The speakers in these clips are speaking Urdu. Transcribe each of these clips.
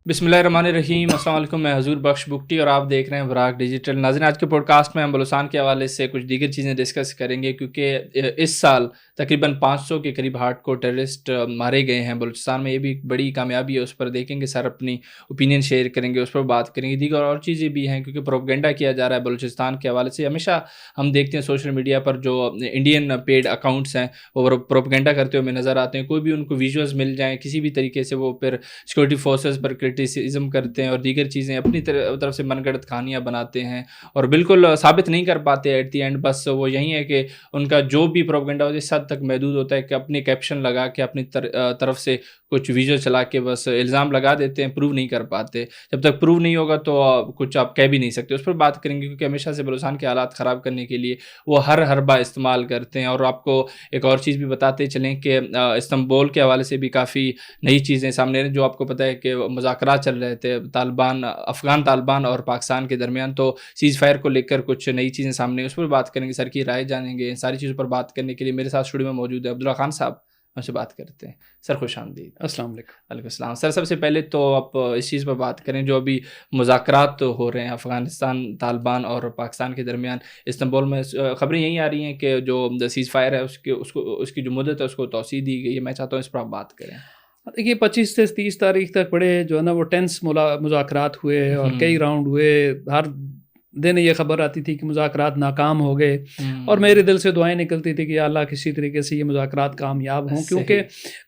بسم اللہ الرحمن الرحیم، السلام علیکم، میں حضور بخش بگٹی اور آپ دیکھ رہے ہیں براق ڈیجیٹل۔ ناظرین، آج کے پوڈ کاسٹ میں ہم بلوچستان کے حوالے سے کچھ دیگر چیزیں ڈسکس کریں گے، کیونکہ اس سال تقریباً 500 کے قریب ہارڈ کور ٹیررسٹ مارے گئے ہیں بلوچستان میں۔ یہ بھی ایک بڑی کامیابی ہے، اس پر دیکھیں گے، سر اپنی اوپینین شیئر کریں گے، اس پر بات کریں گے۔ دیگر اور چیزیں بھی ہیں، کیونکہ پروپیگنڈا کیا جا رہا ہے بلوچستان کے حوالے سے۔ ہمیشہ ہم دیکھتے ہیں سوشل میڈیا پر جو انڈین پیڈ اکاؤنٹس ہیں وہ پروپیگنڈا کرتے ہوئے نظر آتے ہیں۔ کوئی بھی ان کو ویژولز مل جائیں کسی بھی طریقے سے، وہ پھر سیکورٹی فورسز پر کرٹیسزم کرتے ہیں اور دیگر چیزیں اپنی طرف سے من گھڑت کہانیاں بناتے ہیں اور بالکل ثابت نہیں کر پاتے ایٹ دی اینڈ۔ بس وہ یہی ہے کہ ان کا جو بھی پروپیگنڈا ہوتا ہے اس حد تک محدود ہوتا ہے کہ اپنے کیپشن لگا کے اپنی طرف سے کچھ ویژول چلا کے بس الزام لگا دیتے ہیں، پروو نہیں کر پاتے۔ جب تک پروو نہیں ہوگا تو کچھ آپ کہہ بھی نہیں سکتے۔ اس پر بات کریں گے، کیونکہ ہمیشہ سے بلوچستان کے حالات خراب کرنے کے لیے وہ ہر حربہ استعمال کرتے ہیں۔ اور آپ کو ایک اور چیز بھی بتاتے چلیں کہ استنبول کے حوالے سے بھی کافی نئی چیزیں سامنے ہیں، جو آپ کو پتہ ہے کہ مذاکرات چل رہے تھے افغان طالبان اور پاکستان کے درمیان، تو سیز فائر کو لے کر کچھ نئی چیزیں سامنے ہیں، اس پر بات کریں گے، سر کی رائے جانیں گے۔ ساری چیزوں پر بات کرنے کے لیے میرے ساتھ اسٹوڈیو میں موجود ہے عبداللہ خان صاحب، ہم سے بات کرتے ہیں۔ سر خوش آمدید۔ السلام علیکم۔ وعلیکم السلام۔ سر سب سے پہلے تو آپ اس چیز پر بات کریں، جو ابھی مذاکرات ہو رہے ہیں افغانستان طالبان اور پاکستان کے درمیان استنبول میں، خبریں یہی آ رہی ہیں کہ جو سیز فائر ہے اس کی جو مدت ہے اس کو توسیع دی گئی ہے۔ میں چاہتا ہوں اس پر آپ بات کریں۔ دیکھیے 25 سے 30 تاریخ تک بڑے جو ہے نا وہ ٹینس مذاکرات ہوئے اور کئی راؤنڈ ہوئے۔ ہر دن یہ خبر آتی تھی کہ مذاکرات ناکام ہو گئے، اور میرے دل سے دعائیں نکلتی تھی کہ یا اللہ کسی طریقے سے یہ مذاکرات کامیاب ہوں، کیونکہ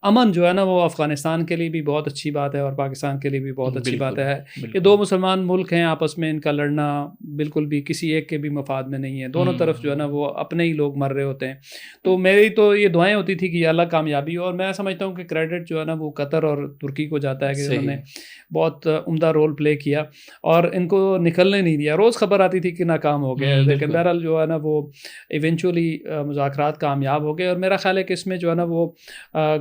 امن جو ہے نا وہ افغانستان کے لیے بھی بہت اچھی بات ہے اور پاکستان کے لیے بھی بہت اچھی بات ہے۔ یہ دو مسلمان ملک ہیں، آپس میں ان کا لڑنا بالکل بھی کسی ایک کے بھی مفاد میں نہیں ہے، دونوں طرف جو ہے نا وہ اپنے ہی لوگ مر رہے ہوتے ہیں۔ تو میری تو یہ دعائیں ہوتی تھی کہ یا اللہ کامیابی ہو، اور میں سمجھتا ہوں کہ کریڈٹ جو ہے نا وہ قطر اور ترکی کو جاتا ہے کہ انہوں نے بہت عمدہ رول پلے کیا اور ان کو نکلنے نہیں دیا۔ روز خبر آتی تھی کہ ناکام ہو گیا، لیکن بہرحال جو ہے نا وہ ایونچولی مذاکرات کامیاب ہو گئے۔ اور میرا خیال ہے کہ اس میں جو ہے نا وہ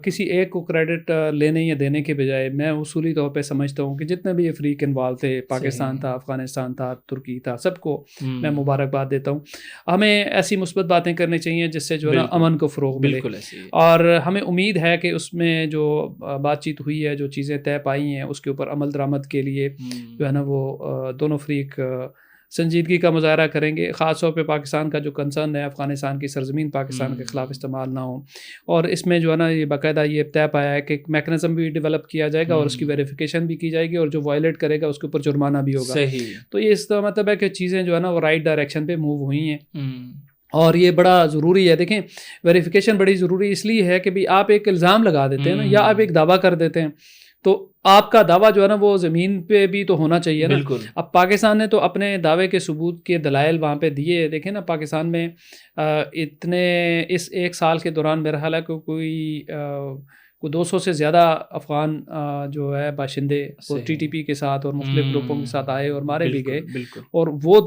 کسی ایک کو کریڈٹ لینے یا دینے کے بجائے میں اصولی طور پہ سمجھتا ہوں کہ جتنے بھی افریق انوالو تھے، پاکستان تھا، افغانستان تھا، ترکی تھا، سب کو میں مبارکباد دیتا ہوں۔ ہمیں ایسی مثبت باتیں کرنی چاہیے جس سے جو ہے نا امن کو فروغ ملے، اور ہمیں امید ہے کہ اس میں جو بات چیت ہوئی ہے، جو چیزیں طے پائی ہیں، اس کے اوپر عمل درآمد کے لیے جو ہے نا وہ دونوں فریق سنجیدگی کا مظاہرہ کریں گے۔ خاص طور پہ پاکستان کا جو کنسرن ہے، افغانستان کی سرزمین پاکستان کے خلاف استعمال نہ ہو، اور اس میں جو ہے نا یہ باقاعدہ یہ طے پایا ہے کہ ایک میکنزم بھی ڈیولپ کیا جائے گا اور اس کی ویریفیکیشن بھی کی جائے گی، اور جو وائلیٹ کرے گا اس کے اوپر جرمانہ بھی ہوگا۔ تو یہ اس کا مطلب ہے کہ چیزیں جو ہے نا وہ رائٹ ڈائریکشن پہ موو ہوئی ہیں، اور یہ بڑا ضروری ہے۔ دیکھیں ویریفیکیشن بڑی ضروری اس لیے ہے کہ بھی آپ ایک الزام لگا دیتے ہیں نا، یا آپ ایک دعویٰ کر دیتے ہیں، تو آپ کا دعویٰ جو ہے نا وہ زمین پہ بھی تو ہونا چاہیے نا۔ اب پاکستان نے تو اپنے دعوے کے ثبوت کے دلائل وہاں پہ دیے۔ دیکھیں نا پاکستان میں اتنے اس ایک سال کے دوران میرا خیال ہے کہ کوئی 200 سے زیادہ افغان جو ہے باشندے وہ ٹی ٹی پی کے ساتھ اور مختلف گروپوں کے ساتھ آئے اور مارے بھی گئے، اور وہ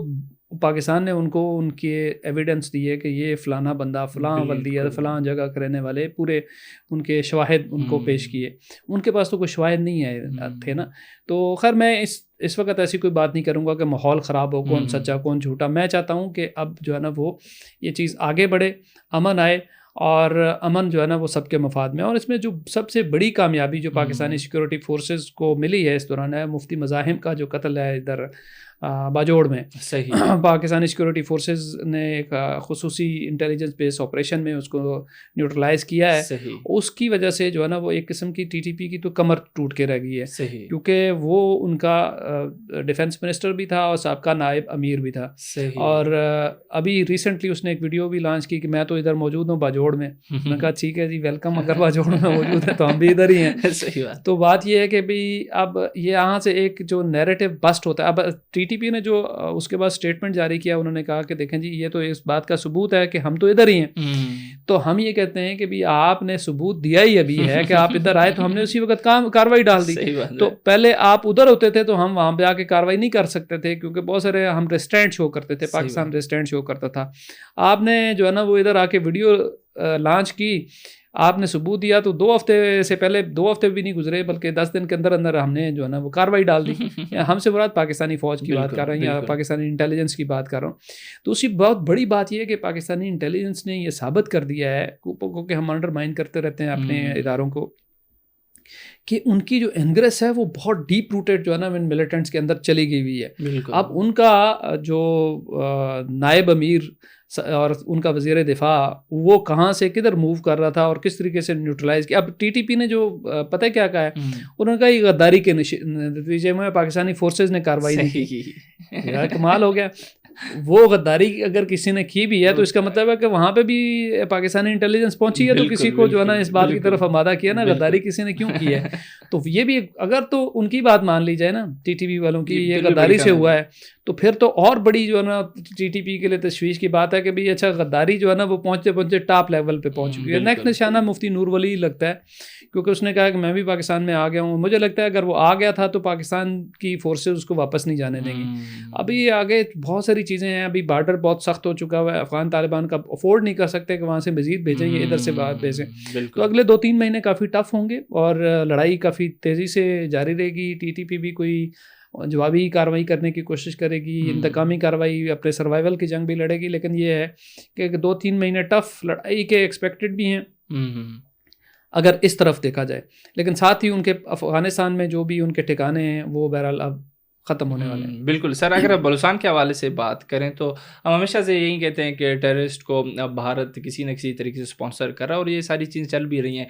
پاکستان نے ان کو ان کے ایویڈنس دیے کہ یہ فلانا بندہ فلاں ولدیت فلاں جگہ کے رہنے والے، پورے ان کے شواہد ان کو پیش کیے۔ ان کے پاس تو کوئی شواہد نہیں ہے تھے نا۔ تو خیر میں اس وقت ایسی کوئی بات نہیں کروں گا کہ ماحول خراب ہو، کون سچا کون جھوٹا۔ میں چاہتا ہوں کہ اب جو ہے نا وہ یہ چیز آگے بڑھے، امن آئے، اور امن جو ہے نا وہ سب کے مفاد میں۔ اور اس میں جو سب سے بڑی کامیابی جو پاکستانی سیکورٹی فورسز کو ملی ہے اس دوران ہے مفتی مزاحم کا جو قتل ہے ادھر باجوڑ میں۔ پاکستانی سیکورٹی فورسز نے ایک خصوصی انٹیلیجنس بیس آپریشن میں اس کو نیوٹرلائز کیا ہے۔ اس کی وجہ سے جو ہے نا وہ ایک قسم کی ٹی ٹی پی کی تو کمر ٹوٹ کے رہ گئی ہے، کیونکہ وہ ان کا ڈیفنس منسٹر بھی تھا اور سابقہ نائب امیر بھی تھا۔ اور ابھی ریسنٹلی اس نے ایک ویڈیو بھی لانچ کی کہ میں تو ادھر موجود ہوں باجوڑ میں۔ میں نے کہا ٹھیک ہے جی ویلکم، اگر باجوڑ میں موجود ہے تو ہم بھی ادھر ہی ہیں۔ تو بات یہ ہے کہ بھی اب یہ یہاں سے ایک جو نیریٹو بسٹ ہوتا ہے۔ اب ٹی ٹی پی نے جو اس کے بعد اسٹیٹمنٹ جاری کیا، انہوں نے کہا کہ دیکھیں جی یہ تو اس بات کا ثبوت ہے کہ ہم تو ادھر ہی ہیں۔ تو ہم یہ کہتے ہیں کہ بھی آپ نے ثبوت دیا ہی ابھی ہے کہ آپ ادھر آئے، تو ہم نے اسی وقت کاروائی ڈال دی۔ تو پہلے آپ ادھر ہوتے تھے تو ہم وہاں پہ آ کے کاروائی نہیں کر سکتے تھے، کیونکہ بہت سارے ہم ریسٹرینٹ شو کرتے تھے، پاکستان ریسٹرینٹ شو کرتا تھا۔ آپ نے جو ہے نا وہ ادھر آ کے ویڈیو لانچ کی، آپ نے ثبوت دیا، تو 2 ہفتے سے پہلے 2 ہفتے بھی نہیں گزرے بلکہ 10 دن کے اندر اندر ہم نے جو ہے نا وہ کاروائی ڈال دی۔ ہم سے مراد پاکستانی فوج کی بات کر رہے ہیں یا پاکستانی انٹیلیجنس کی بات کر رہا ہوں۔ تو اسی بہت بڑی بات یہ ہے کہ پاکستانی انٹیلیجنس نے یہ ثابت کر دیا ہے، کیونکہ ہم انڈرمائن کرتے رہتے ہیں اپنے اداروں کو، کہ ان کی جو انگریس ہے وہ بہت ڈیپ روٹیڈ جو ہے نا ان ملیٹنٹس کے اندر چلی گئی ہوئی ہے. اب ان کا جو نائب امیر اور ان کا وزیر دفاع وہ کہاں سے کدھر موو کر رہا تھا اور کس طریقے سے نیوٹرلائز کیا. اب ٹی ٹی پی نے جو پتہ کیا کہا ہے, انہوں نے کہا یہ غداری کے نتیجے میں پاکستانی فورسز نے کارروائی نہیں کی. یار کمال ہو گیا. وہ غداری اگر کسی نے کی بھی ہے تو اس کا مطلب ہے کہ وہاں پہ بھی پاکستانی انٹیلیجنس پہنچی ہے تو کسی کو جو ہے نا اس بات کی طرف آمادہ کیا نا غداری کسی نے کیوں کی ہے. تو یہ بھی اگر تو ان کی بات مان لی جائے نا ٹی ٹی پی والوں کی یہ غداری سے ہوا ہے تو پھر تو اور بڑی جو ہے نا ٹی ٹی پی کے لیے تشویش کی بات ہے کہ بھئی اچھا غداری جو ہے نا وہ پہنچتے پہنچتے ٹاپ لیول پہ پہنچ چکی ہے. نیکسٹ نشانہ مفتی نور ولی لگتا ہے کیونکہ اس نے کہا کہ میں بھی پاکستان میں آ گیا ہوں. مجھے لگتا ہے اگر وہ آ گیا تھا تو پاکستان کی فورسز اس کو واپس نہیں جانے دیں گی. ابھی آگے بہت ساری چیزیں ہیں. ابھی بارڈر بہت سخت ہو چکا ہوا ہے. افغان طالبان کا افورڈ نہیں کر سکتے کہ وہاں سے مزید بھیجیں یہ ادھر سے باہر بھیجیں. تو اگلے 2-3 مہینے کافی ٹف ہوں گے اور لڑائی کافی تیزی سے جاری رہے گی. ٹی ٹی پی بھی کوئی جوابی کارروائی کرنے کی کوشش کرے گی, انتقامی کارروائی, اپنے سروائیول کی جنگ بھی لڑے گی. لیکن یہ ہے کہ 2-3 مہینے ٹف لڑائی کے ایکسپیکٹڈ بھی ہیں اگر اس طرف دیکھا جائے. لیکن ساتھ ہی ان کے افغانستان میں جو بھی ان کے ٹھکانے ہیں وہ بہرحال اب ختم ہونے والے ہیں. بالکل سر. اگر بلوچستان کے حوالے سے بات کریں تو ہم ہمیشہ سے یہی کہتے ہیں کہ ٹیررسٹ کو اب بھارت کسی نہ کسی طریقے سے اسپانسر کر رہا ہے اور یہ ساری چیزیں چل بھی رہی ہیں.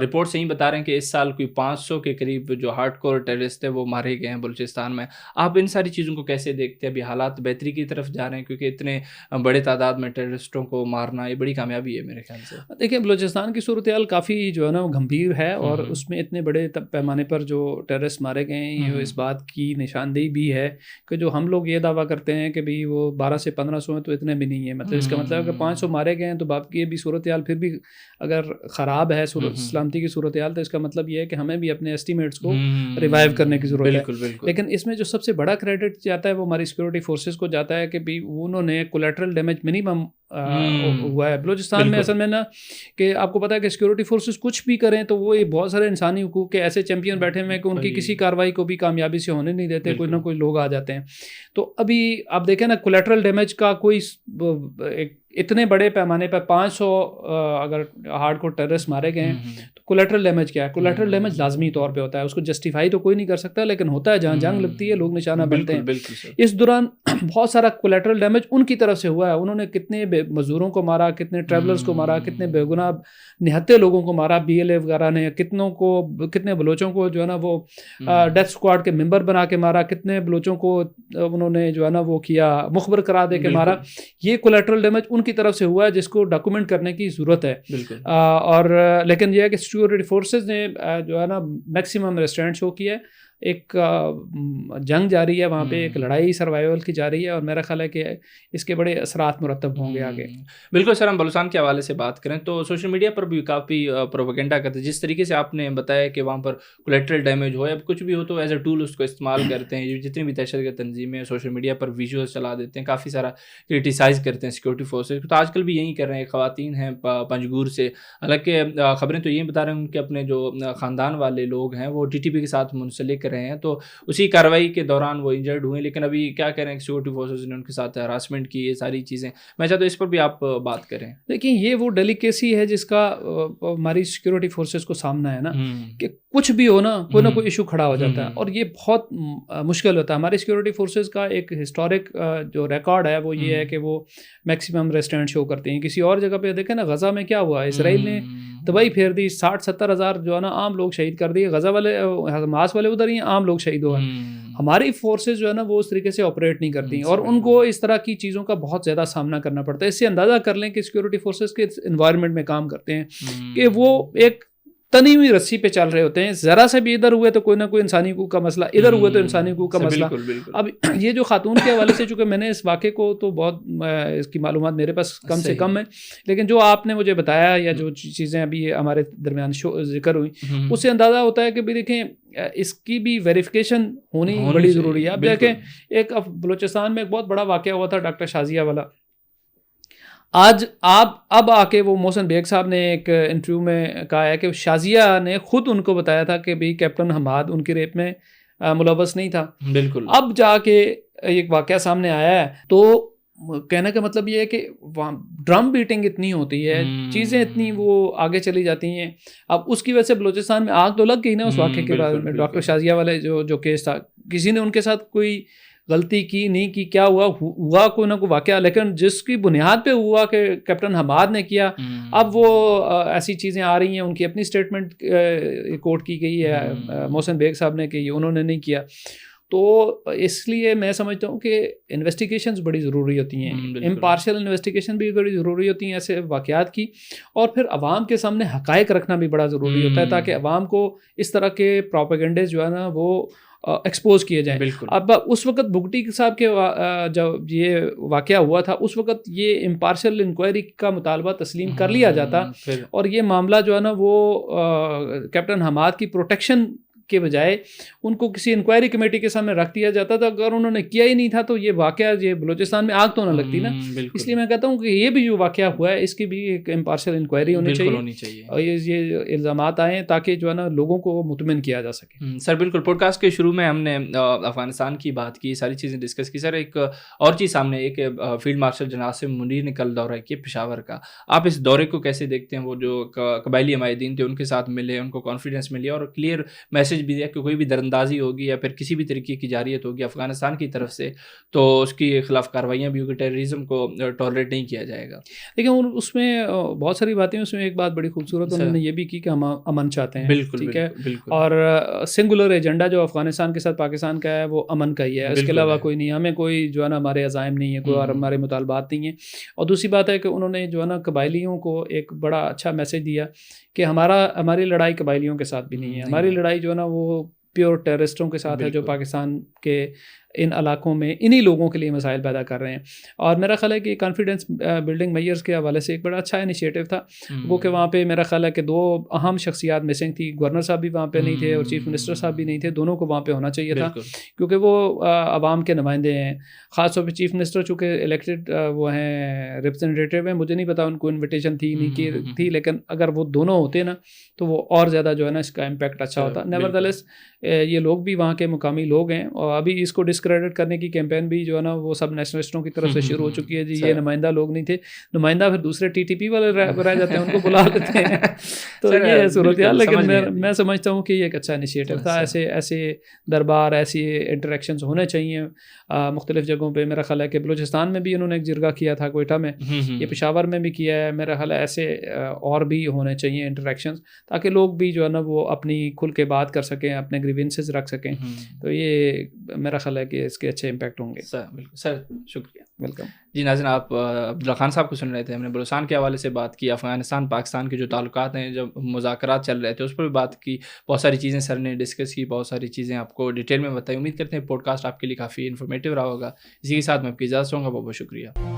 رپورٹ سے یہی بتا رہے ہیں کہ اس سال کوئی 500 کے قریب جو ہارڈ کور ٹیررسٹ ہیں وہ مارے گئے ہیں بلوچستان میں. آپ ان ساری چیزوں کو کیسے دیکھتے ہیں؟ ابھی حالات بہتری کی طرف جا رہے ہیں کیونکہ اتنے بڑے تعداد میں ٹیررسٹوں کو مارنا یہ بڑی کامیابی ہے میرے خیال سے. دیکھیں بلوچستان کی صورتحال کافی جو ہے نا وہ گمبھیر ہے اور اس میں اتنے بڑے پیمانے پر جو ٹیررسٹ مارے گئے ہیں یہ اس بات کی نشاندہی بھی ہے کہ جو ہم لوگ یہ دعویٰ کرتے ہیں کہ بھئی وہ 1200 سے 1500 ہیں تو اتنے بھی نہیں ہیں. مطلب اس کا مطلب ہے کہ 500 مارے گئے ہیں تو باپ کی یہ بھی صورتحال پھر بھی اگر خراب ہے سلامتی کی صورتحال تو اس کا مطلب یہ ہے کہ ہمیں بھی اپنے اسٹیمیٹس کو ریوائیو کرنے کی ضرورت ہے. لیکن اس میں جو سب سے بڑا کریڈٹ جاتا ہے وہ ہماری سیکورٹی فورسز کو جاتا ہے کہ بھئی انہوں نے کولیٹرل ڈیمیج منیمم ہوا ہے بلوچستان میں. اصل میں نا کہ آپ کو پتہ ہے کہ سیکورٹی فورسز کچھ بھی کریں تو وہ بہت سارے انسانی حقوق کے ایسے چیمپئن بیٹھے ہوئے ہیں کہ ان کی کسی کارروائی کو بھی کامیابی سے ہونے نہیں دیتے. کوئی نہ کوئی لوگ آ جاتے ہیں. تو ابھی آپ دیکھیں نا کولیٹرل ڈیمیج کا کوئی اتنے بڑے پیمانے پر 500 اگر ہارڈ کور ٹیررسٹ مارے گئے ہیں تو کولیٹرل ڈیمیج کیا ہے؟ کولیٹرل ڈیمیج لازمی طور پہ ہوتا ہے. اس کو جسٹیفائی تو کوئی نہیں کر سکتا لیکن ہوتا ہے. جہاں جنگ لگتی ہے لوگ نشانہ بنتے ہیں. اس دوران بہت سارا کولیٹرل ڈیمیج ان کی طرف سے ہوا ہے. انہوں نے کتنے مزدوروں کو مارا, کتنے ٹریولرز کو مارا, کتنے بے گناہ نہتے لوگوں کو مارا بی ایل اے وغیرہ نے, کتنے بلوچوں کو جو ہے نا وہ ڈیتھ اسکواڈ کے ممبر بنا کے مارا, کتنے بلوچوں کو انہوں نے جو ہے نا وہ کیا مخبر کرا دے کے مارا. یہ کولیٹرل ڈیمیج ان کی طرف سے ہوا ہے جس کو ڈاکومنٹ کرنے کی ضرورت ہے. اور لیکن یہ ہے کہ سیکورٹی فورسز نے جو ہے نا میکسیمم ریسٹرینٹ شو کیا ہے. ایک جنگ جاری ہے وہاں پہ, ایک لڑائی سروائیول کی جاری ہے اور میرا خیال ہے کہ اس کے بڑے اثرات مرتب ہوں گے آگے. بالکل سر. ہم بلوچستان کے حوالے سے بات کریں تو سوشل میڈیا پر بھی کافی پروپیگنڈا کرتے ہیں. جس طریقے سے آپ نے بتایا کہ وہاں پر کولیٹرل ڈیمیج ہو یا کچھ بھی ہو تو ایز اے ٹول اس کو استعمال کرتے ہیں. جتنی بھی دہشت گرد تنظیمیں سوشل میڈیا پر ویژوز چلا دیتے ہیں, کافی سارا کرٹیسائز کرتے ہیں سیکورٹی فورسز. تو آج کل بھی یہی کر رہے ہیں. خواتین ہیں پنجگور سے, حالانکہ خبریں تو یہی بتا رہے ہیں کہ اپنے جو خاندان والے لوگ ہیں وہ ٹی ٹی پی کے ساتھ منسلک رہے ہیں تو اسی کارروائی کے دوران وہ انجرڈ ہوئے. لیکن ابھی کیا کہہ رہے ہیں سیکورٹی فورسز نے ان کے ساتھ ہراسمنٹ کی, یہ ساری چیزیں میں چاہتا ہوں اس پر بھی آپ بات کریں. دیکھیں یہ وہ ڈیلیکیسی ہے جس کا ہماری سیکورٹی فورسز کو سامنا ہے نا کہ کچھ بھی ہو نا کوئی ایشو کھڑا ہو جاتا ہے اور یہ بہت مشکل ہوتا ہے. ہماری سیکورٹی فورسز کا ایک ہسٹورک جو ریکارڈ ہے وہ یہ ہے کہ وہ میکسیمم ریسٹرینٹ شو کرتے ہیں. کسی اور جگہ پہ دیکھیں نا غزہ میں کیا ہوا, اسرائیل نے تباہی پھیر دی, 60-70 ہزار جو ہے نا عام لوگ شہید کر دیے. غزہ والے حماس والے ادھر ہی عام لوگ شہید ہوئے. ہماری فورسز جو ہے نا وہ اس طریقے سے آپریٹ نہیں کرتی اور ان کو اس طرح کی چیزوں کا بہت زیادہ سامنا کرنا پڑتا ہے. اس سے اندازہ کر لیں کہ سیکورٹی فورسز کے انوائرمنٹ میں کام کرتے ہیں کہ وہ ایک تنی ہوئی رسی پہ چل رہے ہوتے ہیں. ذرا سے بھی ادھر ہوئے تو کوئی نہ کوئی انسانی حقوق کا مسئلہ, ادھر ہوئے تو انسانی حقوق کا مسئلہ. اب یہ جو خاتون کے حوالے سے, چونکہ میں نے اس واقعے کو تو بہت اس کی معلومات میرے پاس کم سے کم ہے, لیکن جو آپ نے مجھے بتایا یا جو چیزیں ابھی ہمارے درمیان ذکر ہوئی اس سے اندازہ ہوتا ہے کہ بھی دیکھیں اس کی بھی ویریفیکیشن ہونی بڑی ضروری ہے. اب دیکھیں ایک بلوچستان میں ایک بہت بڑا واقعہ ہوا تھا ڈاکٹر شازیہ والا. آج اب آ کے وہ محسن بیگ صاحب نے ایک انٹرویو میں کہا ہے کہ شازیہ نے خود ان کو بتایا تھا کہ بھئی کیپٹن حماد ان کی ریپ میں ملوث نہیں تھا. بالکل. اب جا کے ایک واقعہ سامنے آیا ہے تو کہنے کا مطلب یہ ہے کہ ڈرم بیٹنگ اتنی ہوتی ہے, چیزیں اتنی وہ آگے چلی جاتی ہیں. اب اس کی وجہ سے بلوچستان میں آگ تو لگ گئی نا اس واقعے کے بعد میں. ڈاکٹر شازیہ والے جو کیس تھا, کسی نے ان کے ساتھ کوئی غلطی کی نہیں کی, کیا ہوا کوئی نہ کوئی واقعہ, لیکن جس کی بنیاد پہ ہوا کہ کیپٹن حماد نے کیا, اب وہ ایسی چیزیں آ رہی ہیں. ان کی اپنی اسٹیٹمنٹ کوٹ کی گئی ہے محسن بیگ صاحب نے کہ انہوں نے نہیں کیا. تو اس لیے میں سمجھتا ہوں کہ انویسٹیگیشنز بڑی ضروری ہوتی ہیں, امپارشل انویسٹیگیشن بھی بڑی ضروری ہوتی ہیں ایسے واقعات کی, اور پھر عوام کے سامنے حقائق رکھنا بھی بڑا ضروری ہوتا ہے تاکہ عوام کو اس طرح کے پروپیگنڈے جو ہے نا وہ ایکسپوز کیے جائیں. اب اس وقت بگٹی صاحب کے جب یہ واقعہ ہوا تھا اس وقت یہ امپارشل انکوائری کا مطالبہ تسلیم کر لیا جاتا, اور یہ معاملہ جو ہے نا وہ کیپٹن حماد کی پروٹیکشن کے بجائے ان کو کسی انکوائری کمیٹی کے سامنے رکھ دیا جاتا تھا. اگر انہوں نے کیا ہی نہیں تھا تو یہ واقعہ یہ بلوچستان میں آگ تو نہ لگتی نا. اس لیے میں کہتا ہوں کہ یہ بھی جو واقعہ ہوا ہے اس کی بھی ایک امپارشل انکوائری ہونی چاہیے اور یہ الزامات آئیں تاکہ جو ہے نا لوگوں کو مطمئن کیا جا سکے. سر بالکل, پوڈ کاسٹ کے شروع میں ہم نے افغانستان کی بات کی, ساری چیزیں ڈسکس کی. سر ایک اور چیز سامنے ایک فیلڈ مارشل جناب عاصم منیر نے کل دورہ کیا پشاور کا, آپ اس دورے کو کیسے دیکھتے ہیں؟ وہ جو قبائلی عمائدین تھے ان کے ساتھ ملے, ان کو کانفیڈنس ملی اور کلیئر میسج بھی دیا کہ کوئی بھی اندازی ہوگی یا پھر کسی بھی طریقے کی جارحیت ہوگی افغانستان کی طرف سے تو اس کی خلاف کارروائیاں بھی ہوگی, ٹیررزم کو ٹالریٹ نہیں کیا جائے گا. لیکن اس میں بہت ساری باتیں, اس میں ایک بات بڑی خوبصورت انہوں نے یہ بھی کی کہ ہم امن چاہتے ہیں. بالکل ٹھیک ہے, اور سنگولر ایجنڈا جو افغانستان کے ساتھ پاکستان کا ہے وہ امن کا ہی ہے, اس کے علاوہ کوئی نہیں. ہمیں کوئی جو ہے نا ہمارے عزائم نہیں ہے, کوئی اور ہمارے مطالبات نہیں ہیں. اور دوسری بات ہے کہ انہوں نے جو ہے نا قبائلیوں کو ایک بڑا اچھا میسج دیا کہ ہماری لڑائی قبائلیوں کے ساتھ بھی نہیں ہے, ہماری لڑائی جو ہے نا وہ پیور ٹیررسٹوں کے ساتھ ہے جو پاکستان کے ان علاقوں میں انہی لوگوں کے لیے مسائل پیدا کر رہے ہیں. اور میرا خیال ہے کہ کانفیڈنس بلڈنگ میئرز کے حوالے سے ایک بڑا اچھا انیشیٹو تھا وہ کہ وہاں پہ میرا خیال ہے کہ 2 اہم شخصیات مسنگ تھی. گورنر صاحب بھی وہاں پہ نہیں تھے اور چیف منسٹر صاحب بھی نہیں تھے, دونوں کو وہاں پہ ہونا چاہیے تھا کیونکہ وہ عوام کے نمائندے ہیں. خاص طور پہ چیف منسٹر چونکہ الیکٹڈ وہ ہیں, ریپرزنٹیٹیو ہیں, مجھے نہیں پتا ان کو انویٹیشن تھی نہیں کی تھی, لیکن اگر وہ دونوں ہوتے نا تو وہ اور زیادہ جو ہے نا اس کا امپیکٹ اچھا ہوتا. نیورتھلیس یہ لوگ بھی وہاں کے مقامی لوگ ہیں, اور ابھی اس کو ڈسکریڈٹ کرنے کی کیمپین بھی جو ہے نا وہ سب نیشنلسٹوں کی طرف سے شروع ہو چکی ہے. جی یہ نمائندہ لوگ نہیں تھے, نمائندہ پھر دوسرے ٹی ٹی پی والے رہ جاتے ہیں, ان کو بلا لیتے ہیں. تو یہ ہے صورتحال. لیکن میں سمجھتا ہوں کہ یہ ایک اچھا انیشیٹو تھا. ایسے دربار, ایسی انٹریکشنز ہونے چاہیے مختلف جگہوں پہ. میرا خیال ہے کہ بلوچستان میں بھی انہوں نے ایک جرگہ کیا تھا کوئٹہ میں, یہ پشاور میں بھی کیا ہے. میرا خیال ہے ایسے اور بھی ہونے چاہیے انٹریکشنز تاکہ لوگ بھی جو ہے نا وہ اپنی کھل کے بات کر سکیں, اپنے گریونسز رکھ سکیں. تو یہ میرا خیال ہے کہ اس کے اچھے امپیکٹ ہوں گے. بالکل سر, شکریہ. ویلکم. جی ناظرین, آپ عبداللہ خان صاحب کو سن رہے تھے. ہم نے بلوچستان کے حوالے سے بات کی, افغانستان پاکستان کے جو تعلقات ہیں, جو مذاکرات چل رہے تھے اس پر بھی بات کی. بہت ساری چیزیں سر نے ڈسکس کی, بہت ساری چیزیں آپ کو ڈیٹیل میں بتائی. امید کرتے ہیں پوڈ کاسٹ آپ کے لیے کافی انفارمیٹیو رہا ہوگا. اسی کے ساتھ میں آپ کی اجازت چاہوں گا. بہت بہت شکریہ.